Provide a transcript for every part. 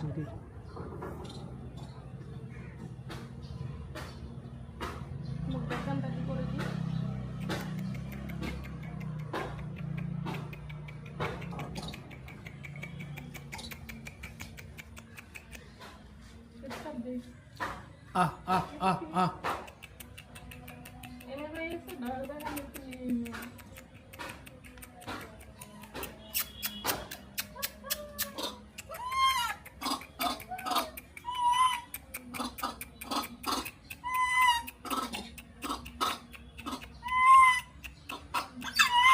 নাকি মুখটা কান্দাকি করে দিই। আহ আহ আহ আহ এনে রয়েছে দাদা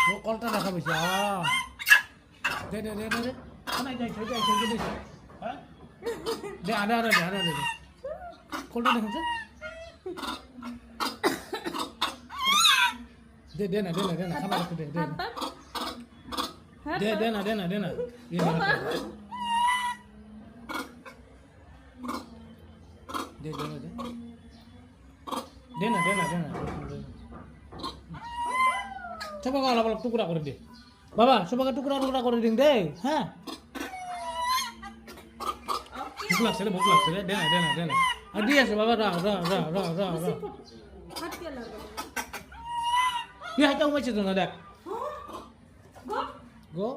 ও কলটা দেখা পেয়েছে দে দে দে দে দে নাই যাই যাই যাই যাই হ্যাঁ দে আরে আরে দে আরে আরে দে কলটা দেখেছে দে দে না খাবার একটু দে দে দে দে না দে না দে না দে না দে দে দে দে না দে না দে না সবাইকে আলাদা আলাদা টুকরা করে দে বাবা সবাইকে টুকরা টুকরা করে দিন দে হ্যাঁ ভুক লাগছে রে দে না আর দিয়ে আছে বাবা রা হাত কে লাগা কি হাইটা উমাইছে তো না দেখ গো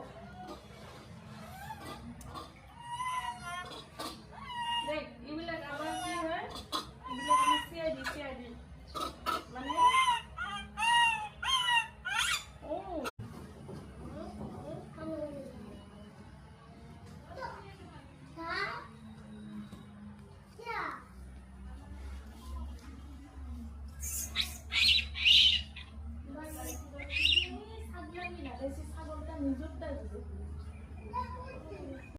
দেখ এগুলা আবার কি হয় এগুলা আমার সিআইডি মানে ছাগলটা নিজরটা